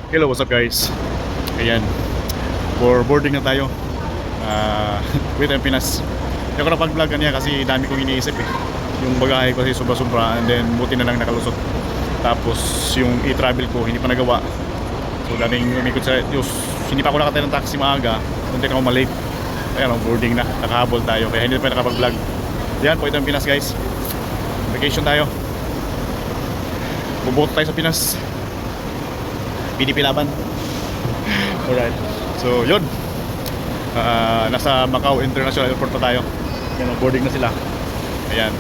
Hello, what's up guys? Ayan, for boarding na tayo with Pinas. Hindi ako napag-vlog niya kasi dami kong iniisip eh. Yung bagahe ko kasi sobra-sobra, and then buti na lang nakalusot. Tapos yung e-travel ko hindi pa nagawa. So daming umikot sa Diyos. Hindi pa ako nakatay ng taxi maaga, hindi ako malate. Ayan, boarding na, nakahabol tayo kaya hindi pa nakapag-vlog. Yan po, ito ang Pinas guys. Vacation tayo. Bubuot tayo sa Pinas. PDP laban. Alright. So, yun. Nasa Macau International Airport pa tayo. Yan, boarding na sila. Ayan.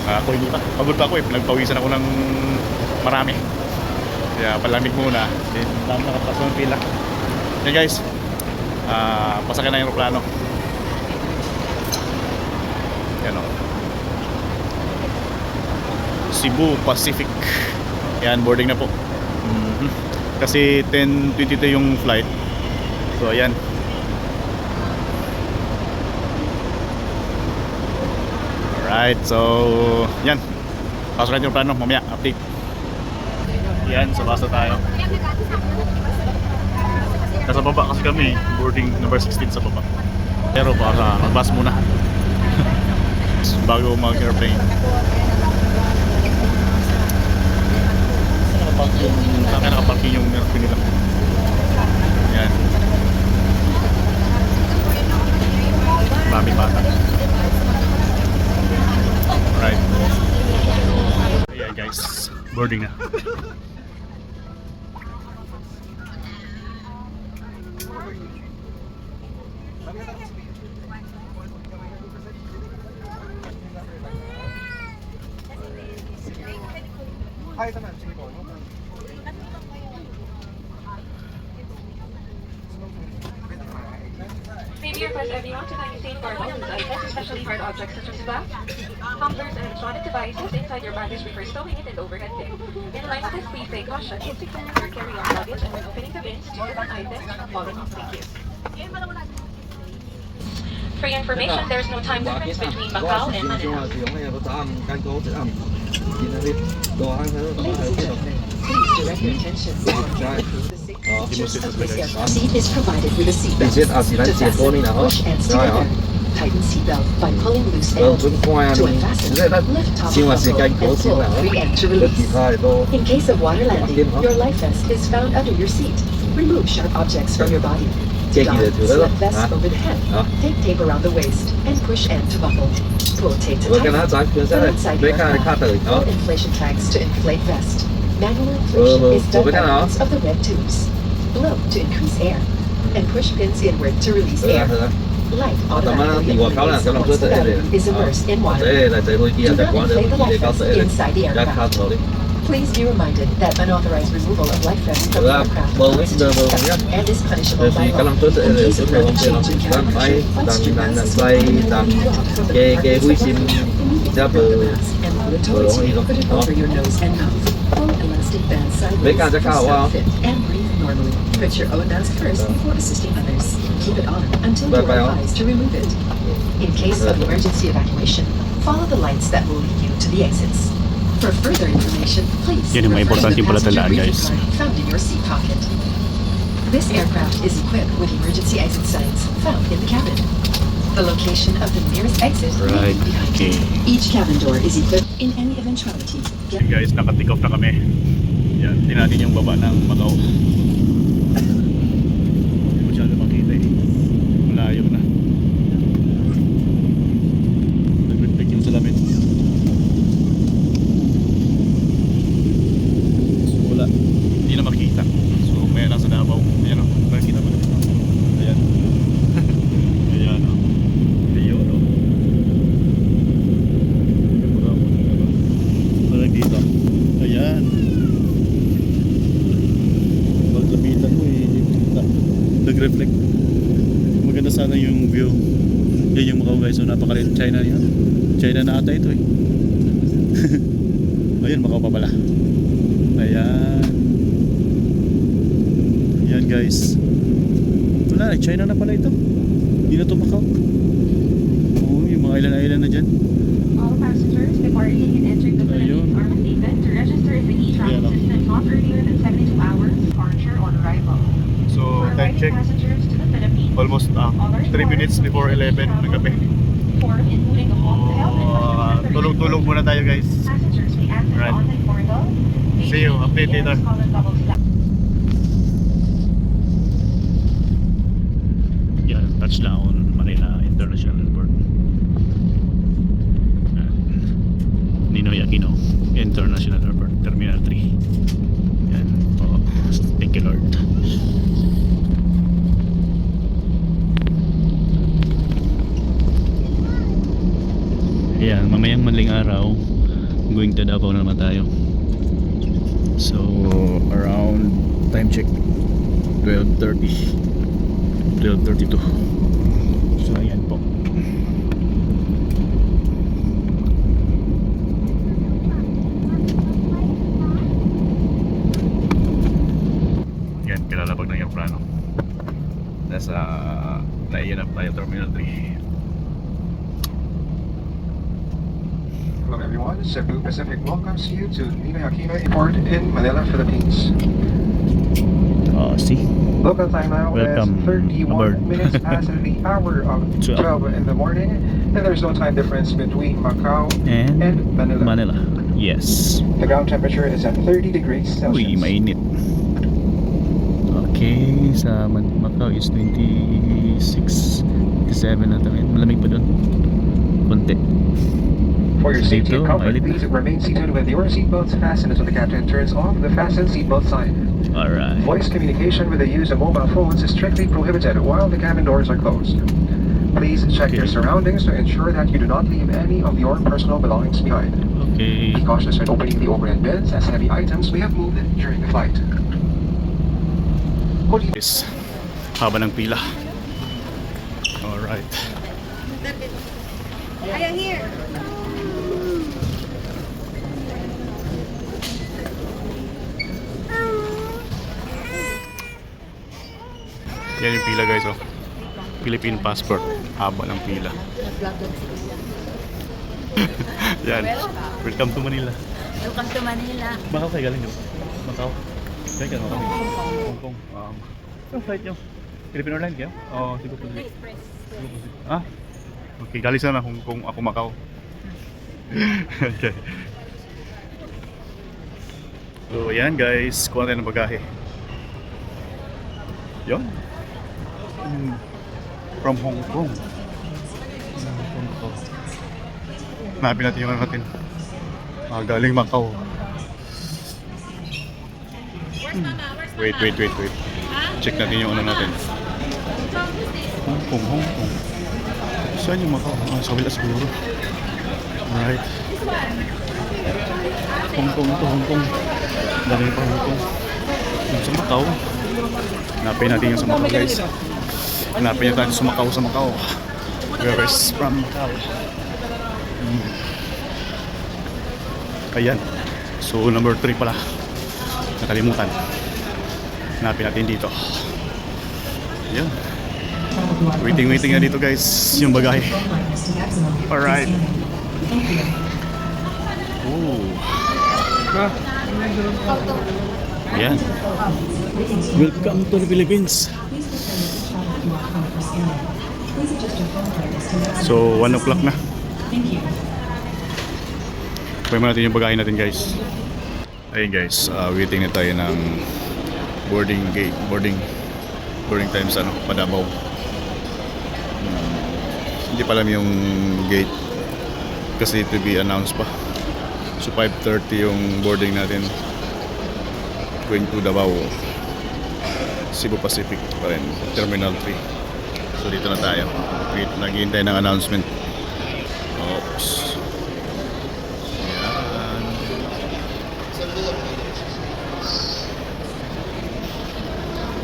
Ako hindi pa. Pagod pa ako eh. Pinagpawisan ako ng marami. Kaya palamig muna. Then, dami nakapasok ng pila. Yan guys. Pasakyan na yung aeroplano. Yan o. Cebu Pacific. Yan, boarding na po. Kasi 10:22 yung flight. So ayan. Alright, so yan. Pasok natin yung plano, mamaya update. Yan, sa basa tayo. Nasa baba kasi kami, boarding number 16 sa baba. Pero para mag-bus muna bago mag-airplane. Saan nakaparking yung airplane nila. Yan. Maraming bata. Alright. Ayan guys, boarding na. Ay, ito na. Sige po. Maybe your request everyone to kindly safeguard all loose items, especially hard objects such as glass, tumblers, and electronic devices inside your baggage before stowing it in the overhead bin. In line with this, please take caution in securing your carry-on luggage and when opening the bins, do not items from falling off. Thank you. For your information, there is no time difference between Macau and Manila. Please direct your attention to the seat is provided with a seatbelt. To fasten, push ends together. Tighten seatbelt by pulling loose ends. To unfasten, lift top buckle and pull free end to release. In case of water landing, your life vest is found under your seat. Remove sharp objects from your body. To don, slip vest over the head. Take tape around the waist and push end to buckle. Pull tape to tighten. Put inside your aircraft. Pull inflation tags to inflate vest. Manual inflation is done by means of the red tubes. Blow to increase air, and push pins inward to release air. Light automatically illuminates once the battery is immersed in water. Do not inflate the life vest inside the aircraft. Please be reminded that unauthorized removal of life vests from the aircraft constitutes theft and is punishable by law. In case of rapid change in cabin pressure, flight students will be dropped from the cargo and pull it towards you. Put it over your nose and mouth. Pull elastic band sideways for fit and breathe normally. Put your own mask first before assisting others. Keep it on until you are advised to remove it. In case of emergency evacuation, follow the lights that will lead you to the exits. For further information, please Yan yung mga refer to importante the pala passenger talaan, briefing guys. card found in your seat pocket. This aircraft is equipped with emergency exit signs found in the cabin. The location of the nearest exit may Right, be behind okay. you. Each cabin door is equipped in any eventuality. Yan guys, naka-take off na kami. Yan, tingnan natin yung baba ng Macau. Hindi masyado makita eh. Malayo na. Nag-reflect yung salamin. So wala, hindi na makita. So may lang sa Davao. Ayan o, nakikita ba? Ayan. Ayan o. Ayan o. Parang dito. Ayan. Pag lapitan mo eh, hindi mo kita. Nag-reflect. Maganda sana yung view. Yan yung Macau guys. So napakalit. China yun. China na ata ito eh. Ayun, Macau pa pala. Ayan. Ayan guys. Wala, China na pala ito. Hindi na ito Macau. Oo, yung mga island-island na dyan. All passengers departing and entering the Ayun. Philippines are mandated to register in the e-travel Ayan, oh. system not earlier than 72 hours or 3 minutes before 11 ng gabi. Tulog-tulog muna tayo guys. Alright. See you. Update later. Yan, touchdown Manila International Airport. Ninoy Aquino International Airport, Terminal 3. Yan. Oh, thank you Lord. Ayan, mamayang madaling araw going to Davao na naman tayo. So around time check 12:32. So ayan po. Yan, kilalabag ng aeroplano. Nasa naiyanap tayo Terminal 3. Hello everyone, Cebu Pacific welcomes you to Ninoy Aquino Airport in Manila, Philippines. See? Local time now Welcome is 31 aboard. minutes past the hour of 12 in the morning, and there's no time difference between Macau And and Manila. Yes. The ground temperature is at 30 degrees Uy, Celsius. mainit. Okay, sa Macau is 26, 27 na tayo. Malamig pa dun. Konti. For your safety and Dito, comfort, mainit na. please remain seated with your seatbelts fastened until the captain turns off the fasten seatbelt sign. Alright. Voice communication with the use of mobile phones is strictly prohibited while the cabin doors are closed. Please check your surroundings to ensure that you do not leave any of your personal belongings behind. Okay. Be cautious when opening the overhead bins as heavy items may have moved during the flight. What do you Yes. Haba ng pila. Alright. I am here. Yan yung pila guys, oh. Philippine passport. Haba ng pila. Yan. Welcome to Manila. Welcome to Manila. Macau kayo galing nyo? Macau? Galing ka Macau? Hong Kong. Saan flight nyo? Philippine Airlines kayo? Oo, Cebu po. Ah? Okay, galing sana Hong Kong. Ako Macau. Okay. So ayan guys, kuha tayo ng bagahe. Yun. From Hong Kong. Hanapin natin yung ano natin. Galing Macau. Wait. Check natin yung ano natin. Hong Kong. Saan yung Macau? Sa kabila siguro. Alright. Hong Kong. Dami pa Hong Kong. Yung sa Macau. Hanapin natin yung sa Macau guys. Hanapin natin sa Macau. Where is from Macau? Ayan. So number 3 pala. Nakalimutan. Hanapin natin dito. Ayan. Waiting na dito guys. Yung bagahe. Alright. Oh. Ayan. Welcome to the Philippines. So 1 o'clock na. Pwede mo natin yung bagahe natin guys. Ayun guys, waiting na tayo ng boarding time sa Padabaw. Hindi pa alam yung gate kasi to be announced pa. So 5:30 yung boarding natin going to Davao, Cebu Pacific pa rin, Terminal 3. So dito na tayo. Naghihintay ng announcement. Oops.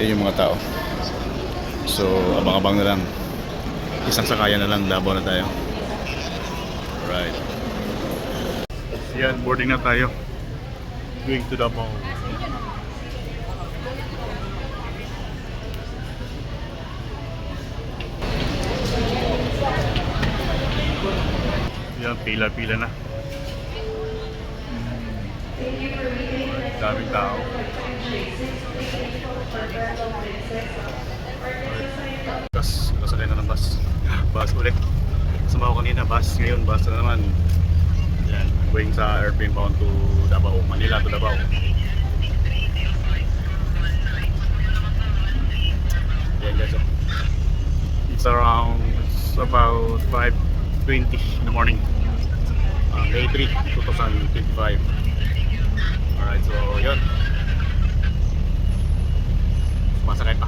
Yan yung mga tao. So abang-abang na lang. Isang sakayan na lang, Davao na tayo. Right. Yan, boarding na tayo. Going to Davao. Yan, pila-pila na. Daming tao. Alas 11 Bus ulit. Sumama ko kanina, bus. Ngayon, bus na naman. Yan, going sa airplane bound to Davao. Manila to Davao. Yan guys, oh. It's about 5:20 in the morning. May 3, 2025. Alright, so yun. Sumasakay pa.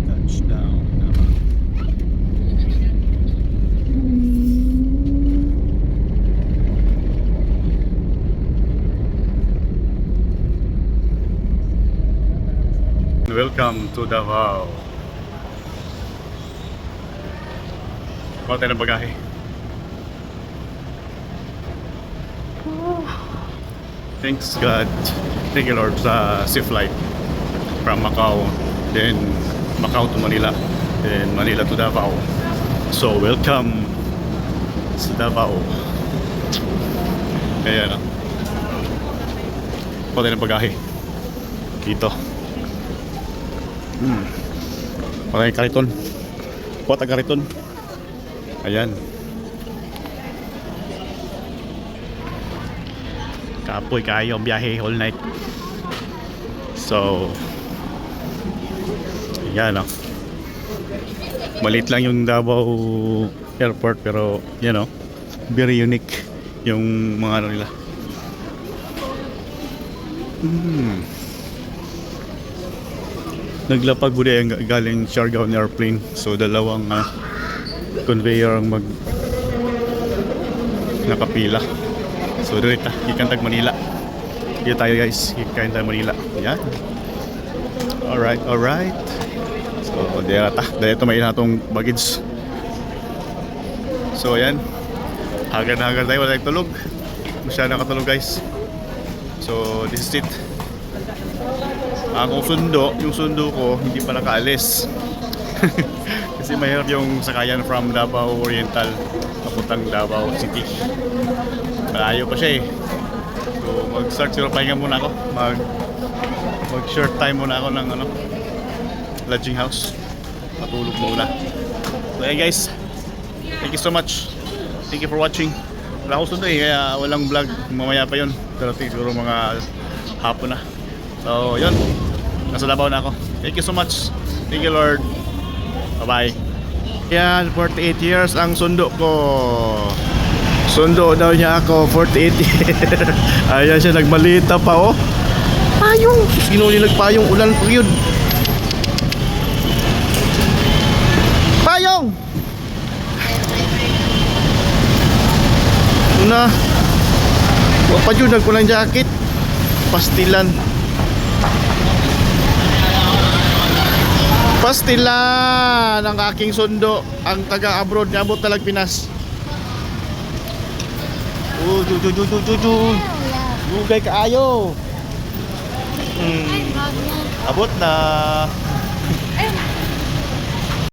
Touchdown. Welcome to Davao. Kuha tayo ng bagahe. Thanks God. Thank you Lord sa safe flight from Macau, then Macau to Manila, then Manila to Davao. So welcome sa Davao. Ayan na. Kuha tayo ng bagahe dito. Patay kariton. Kuha tayo kariton. Ayan. Kapoy kayo ang biyahe all night. So ayan, oh. Maliit lang yung Davao Airport pero yan, oh, very unique yung mga ano nila. Naglapag bude ang galing Siargao na airplane. So dalawang conveyor ang nakapila. So direct ikantag Manila. Dito tayo guys, ikantag Manila. Yan. Alright. So dito may natong baggage. So ayan. Hagar tayo, wala tayong tulog. Masyado nakatulog guys. So this is it. Ang yung sundo ko hindi pa nakaalis. Kasi mahirap yung sakayan from Davao Oriental papuntang Davao City. Malayo pa siya eh. So mag-start siguro, pahinga muna ako. Mag-short time muna ako ng lodging house. Matulog muna. So hey guys, thank you so much. Thank you for watching. Wala akong sundo eh, kaya walang vlog. Mamaya pa yun. Pero siguro mga hapon na. So yun, nasa Davao na ako. Thank you so much. Thank you Lord. Bye bye. Yan, 48 years ang sundo ko. Sundo daw niya ako, 48 years. Ayan siya, nagmalita pa oh. Payong, sinulilag payong, ulan po yun. Payong! Na wag pa yun, nagpulang jacket. Pastilan ang aking sundo. Ang taga abroad, abot talag Pinas. Dugay kaayo. Abot na.